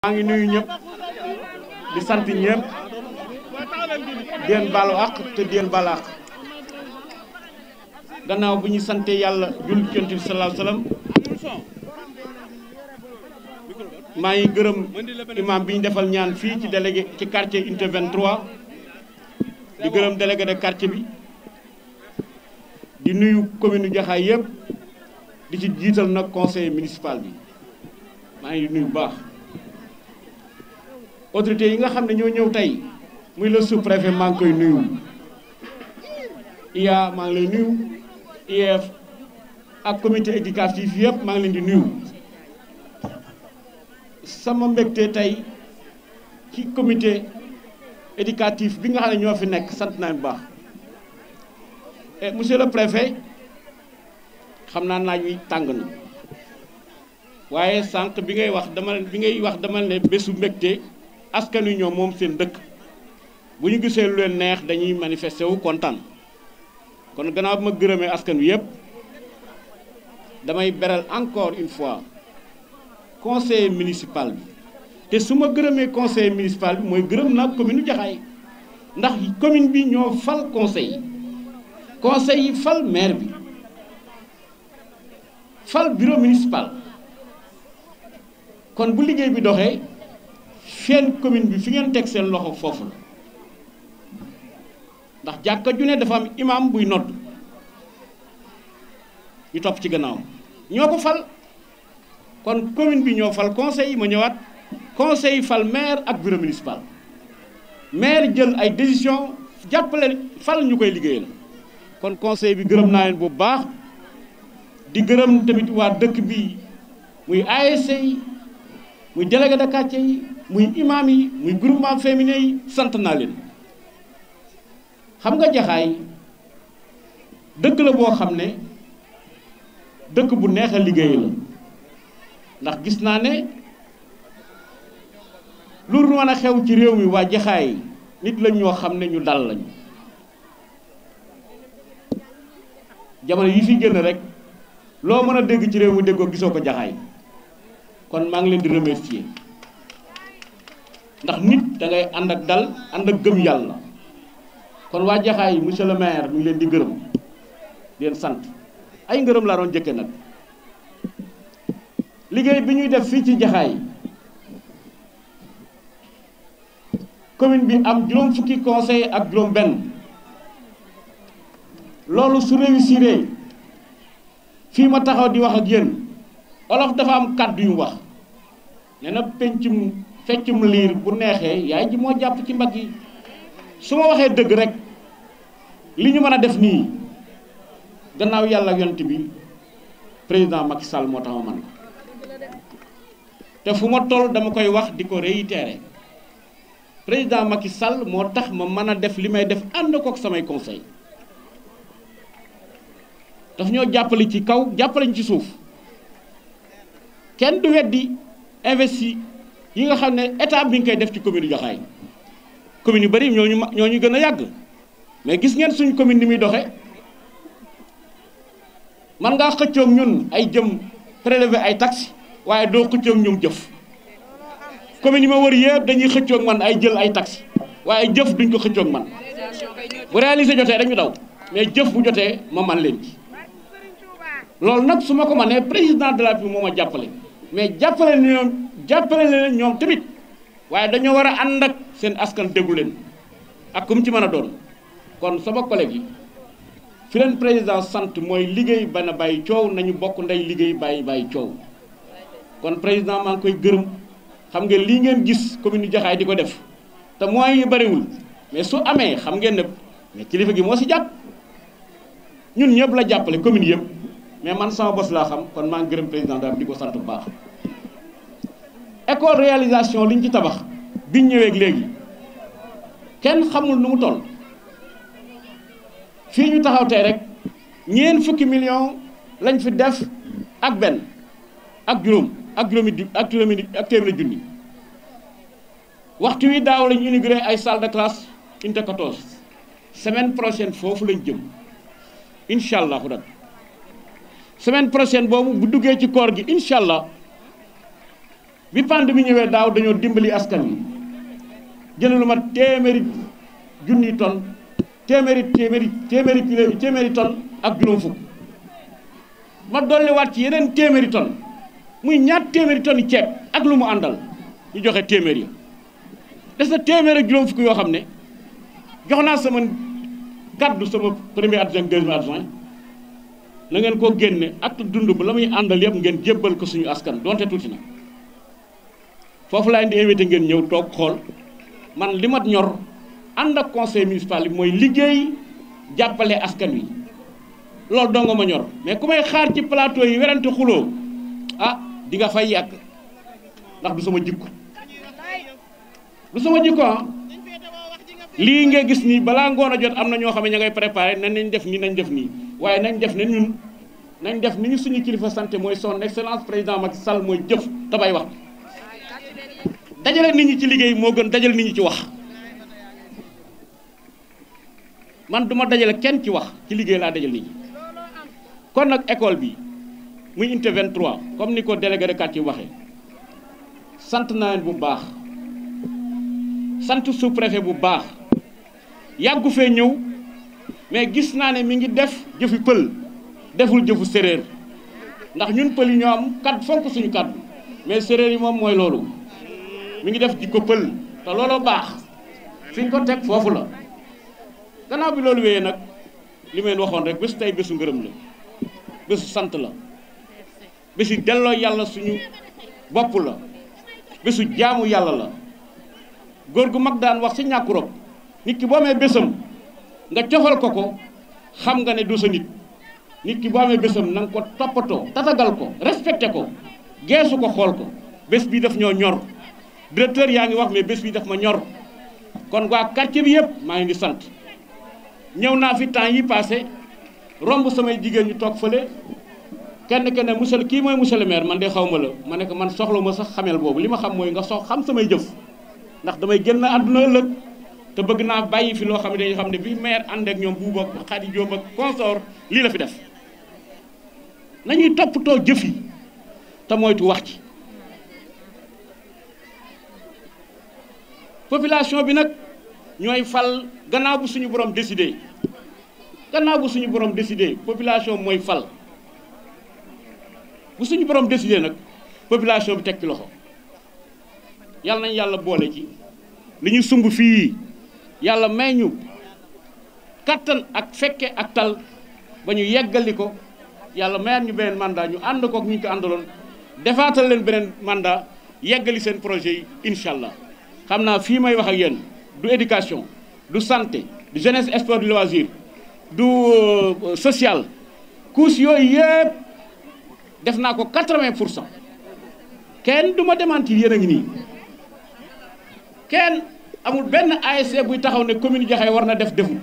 maa ngi nuyu ñëpp di sant ñëpp di leen baalu àq te di leen baal àq gannaaw bu ñu sante yàlla julli ci Yonent bi sallallahu alayhi wasallam maa ngi gërëm imam bi ñu defal ñaan fii ci délégué ci quartier unité 23 di gërëm délégué de quartier bi di nuyu commune Jaxaay yëpp di ci jiital nag conseil municipal bi maa ngi nuyu bu baax autorités yi nga xam ne ñoo ñëw tey muy le sous-préfet maa ngi koy nuyu IA maa ngi lay nuyu IEF ak comité éducatif yëpp maa ngi leen di nuyu sama mbégte tey ci comité éducatif bi nga xam ne ñoo fi nekk sant naa bu baax et monsieur le préfet xam naa naaj wi tàng na waaye sànq bi ngay wax dama ne bésu mbégte askan wi ñoom moom seen dëkk bu ñu gisee lu leen neex dañuy manifester wu kontaan kon gannaaw bi ma gërëmee askan wi yëpp damay beral encore une fois conseil municipal bi te su ma gërëmee conseil municipal bi mooy gërëm naa commune Jaxaay ndax commune bi ñoo fal conseil yi fal maire bi fal bureau municipal kon bu liggéey bi doxee seen commune bi fi ngeen teg seen loxo foofu la ndax jàkka ju ne dafa am imam buy nodd ñu topp ci gannaaw ñoo ko fal kon commune bi ñoo fal conseil yi ma ñëwaat conseil yi fal maire ak bureau municipal maire jël ay décision jàppale fal ñu koy liggéeyal kon conseil bi gërëm naa leen bu baax di gërëm tamit waa dëkk bi muy ASC yi muy délégué de quartier yi muy imam yi muy groupement féminin yi sant naa leen xam nga Jaxaay dëkk la boo xam ne dëkk bu neex a liggéey la ndax gis naa ne lu mën a xew ci réew mi waa Jaxaay nit lañ ñoo xam ne ñu dal lañu jamono yi fi génn rek loo mën a dégg ci réew mi déggoo gisoo ko Jaxaay kon maa ngi leen di remercier ndax nit da ngay ànd ak dal ànd ak gëm yàlla kon waa Jaxaay monsieur le maire mi ngi leen di gërëm di leen sant ay ngërëm laa doon jëkke nag liggéey bi ñuy def fii ci Jaxaay commune bi am juróom fukki conseil ak juróom benn loolu su réussiré fii ma taxaw di wax ak yéen olof dafa am kàddu yu wax nee na feccum liir bu neexee yaay ji moo jàpp ci mbagg yi su ma waxee dëgg rek li ñu mën a def nii gannaaw yàlla ak yonent bi président Macky Sall moo tax ma man te fu ma toll dama koy wax di ko réitérer président Macky Sall moo tax ma mën a def li may def ànd kook samay conseil daf ñoo jàppale ci kaw jàppale ñu ci suuf kenn du weddi investi yi nga xam ne état bi nga koy def ci commune Jaxaay commune yu bari ñoo ñu gën a yàgg mais gis ngeen suñu commune ni muy doxe man ngaa xëccoog ñun ay jëm prélever ay taxes waaye doo xëccoog ñoom jëf commune yi ma wër yëpp dañuy xëccoog man ay jël ay taxes waaye jëf duñ ko xëccoog man bu réaliser jotee dañu daw mais jëf bu jotee ma man leen ci loolu nag su ma ko mënee président de la République moo ma jàppale mais jàppale leen ñoom tamit waaye dañoo war a ànd ak seen askan déglu leen ak kum ci mën a doon kon sama collègue yi fi leen président sant mooy liggéey bana bàyyi coow nañu bokk ndey liggéey bàyyi coow kon président maa ngi koy gërëm xam ngeen lii ngeen gis commune Jaxaay di ko def te moyens yi bariwul mais su amee xam ngeen ne mais kilifa gi moo si jàpp ñun ñëpp la jàppale commune yëpp mais man sama bos laa xam kon maa ngi gërëm président daal di ko sant bu baax école réalisation liñ ci tabax biñ ñëwee léegi kenn xamul nu mu toll fii ñu taxaw tey rek ñeent fukki millions lañ fi def ak benn ak téeméeri junni waxtu wi daaw lañu inauguré ay salle de classe unité 14 semaine prochaine foofu lañ jëm incha allahu rabbi semaine prochaine boobu bu duggee ci koor gi incha allah bi pandémie ñëwee daaw dañoo dimbali askan wi jënd lu ma téeméeri junni tonne téeméeri tonne ak juróom fukk ma dolliwaat ci yeneen téeméeri tonne muy ñaar téeméeri tonne yi ceeb ak lu mu àndal ñu joxe téeméer ya des na téeméer ak juróom fukk yoo xam ne jox naa sama kaddu sama premier adjoint deuxième adjoint na ngeen koo génne ak dund ba la muy àndal yëpp ngeen jébbal ko suñu askan donte tuuti na foofu laa indi invité ngeen ñëw toog xool man li ma ñor ànd ak conseil municipal bi mooy liggéey jàppale askan wi loolu dong ma ñor mais ku may xaar ci plateau yi werante xuloo ah di nga fay yàgg ndax du sama jikko lii nga gis nii balaa ngoon a jot am na ñoo xam ne ña ngay préparé nañ def nii nañ def nii waaye nañ def ne ñun nañ def ni ñu suñu kilifa santé mooy son excellence président Macky Sall mooy jëf te bay wax dajale nit ñi ci liggéey moo gën dajale nit ñi ci wax man duma dajale kenn ci wax ci liggéey laa dajale nit ñi kon nag école bi muy unité 23 comme ni ko délégué de quartier waxee sant naa leen bu baax sant sous-préfet bu baax yàggu fee ñëw mais gis naa ne mi ngi def jëfi pël deful jëfu séréer ndax ñun pël yi ñoo am kaddu fonk suñu kaddu mais séréer yi moom mooy loolu mi ngi def jikko pël te looloo baax fi ñu ko teg foofu la gannaaw bi loolu wéyee nag li may waxoon rek bésu tey bésu ngërëm la bésu sant la bésu delloo yàlla suñu bopp la bésu jaamu yàlla la góor gu mag daan wax ci ñàkku rob nit ki boo amee bésam nga cofal ko xam nga ne du sa nit nit ki boo amee bésam na nga ko toppatoo tatagal ko respecté ko geesu ko xool ko bés bi daf ñoo ñor directeur yaa ngi wax mais bés bi daf ma ñor kon waa quartier bi yëpp maa ngi sant ñëw naa fi temps yi passé romb samay jigéen ñu toog fële kenn ne monsieur kii mooy monsieur le maire man de xaw ma la ma ne ko man soxla ma sax xamel boobu li ma xam mooy nga xam samay jëf ndax damay génn àdduna ëllëg te bëgg naa bàyyi fi loo xam ne dañuy xam ne bi maire ànd ak ñoom buuba Khady Diop ak consort lii la fi def nañuy toppatoo jëf yi te moytu wax ci population bi nag ñooy fal gannaaw bu suñu borom décidé population mooy fal bu suñu borom décidé nag population bi teg ci loxo yàlla nañ yàlla boole ci li ñu sumb fii yàlla may ñu kattan ak fekke ak tal ba ñu yeggali ko yàlla mayaat ñu beneen mandat ñu ànd kook ñu ko àndaloon defaatal leen beneen mandat yeggali seen projet yi incha allah xam naa fii may wax ak yéen du éducation du santé du jeunesse sport du loisir du social couche yooyu yëpp def naa ko 80% kenn du ma démentir yéen a ngi nii kenn amul benn ASC buy taxaw ne commune Jaxaay war na defu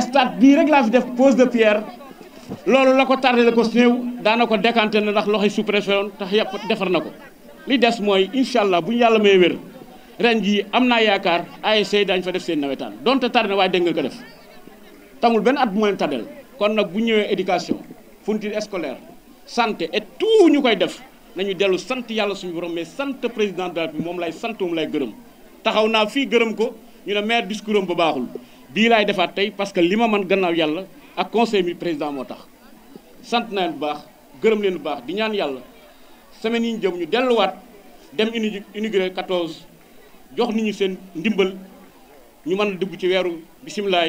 stade bii rek laa fi def pose de pierre loolu la ko tardé la ko néew daana ko décanté na ndax loxoy sous-préfet woon tax yàpp defar na ko li des mooy incha allah bu ñu yàlla may wér ren jii am naa yaakaar ASC daañu fa def seen nawetaan donte tardé na waaye dégg nga ko def tamul benn at bu ma leen tardel kon nag bu ñëwee éducation fourniture scolaire santé et tout ñu koy def nañu dellu sant yàlla suñu borom mais sant président de la République moom lay sant moom lay gërëm taxaw naa fii gërëm ko ñu ne maire discours am ba baaxul bii laay defaat tey parce que li ma mën gannaaw yàlla ak conseil mi président moo tax sant naa leen bu baax gërëm leen bu baax di ñaan yàlla semaine yi ñu jëm ñu delluwaat dem inauguré 14 jox nit ñi seen ndimbal ñu mën a dugg ci weeru bisimilah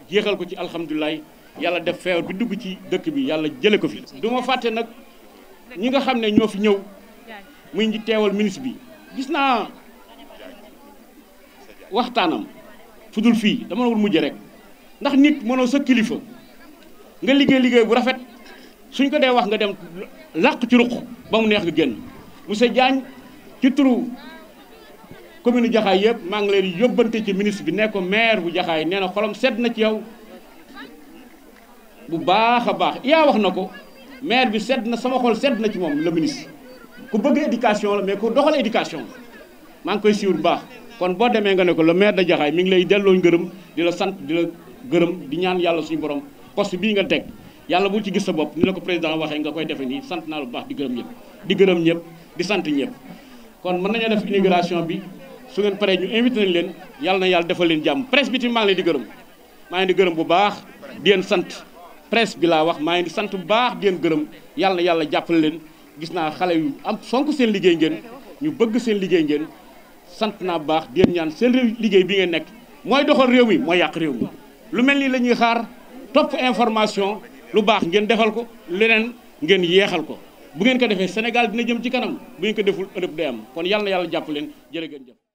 jeexal ko ci alhamdulilah yàlla def feebar bi dugg ci dëkk bi yàlla jële ko fi. du ma fàtte nag ñi nga xam ne ñoo fi ñëw muy ngi teewal ministre bi gis naa waxtaanam fu dul fii dama la wul mujje rek ndax nit mënoo sa kilifa nga liggéey bu rafet suñ ko dee wax nga dem làq ci ruq ba mu neex nga génn monsieur Diagne ci turu commune Jaxaay yëpp maa ngi leen di yóbbante ci ministre bi ne ko maire bu Jaxaay nee na xolam sedd na ci yow bu baax a baax yaa wax na ko maire bi sedd na sama xol sedd na ci moom le ministre ku bëgg éducation la mais ku doxal éducation la maa ngi koy siiw bu baax kon boo demee nga ne ko le maire de Jaxaay mi ngi lay delloo ngërëm di la sant di la gërëm di ñaan yàlla suñu borom poste bii nga teg yàlla bul ci gis sa bopp ni la ko président waxee nga koy defe nii sant naa lu baax di gërëm ñëpp di sant ñëpp kon mën nañoo def inauguration bi su ngeen paree ñu invité nañ leen yàlla na yàlla defal leen jàmm presse bi tamit maa ngi leen di gërëm maa ngi di gërëm bu baax di leen sant presse bi laa wax maa ngi di sant bu baax di leen gërëm yàlla na yàlla jàppale leen gis naa xale yu am fonk seen liggéey ngeen ñu bëgg seen liggéey ngeen sant naa bu baax di leen ñaan seen liggéey bi ngeen nekk mooy doxal réew mi mooy yàq réew mi lu mel nii la ñuy xaar topp information lu baax ngeen defal ko leneen ngeen yeexal ko bu ngeen ko defee Sénégal dina jëm ci kanam bu ngeen ko deful ëllëg day am kon yàlla na yàlla jàpp leen jërë ngeen jëf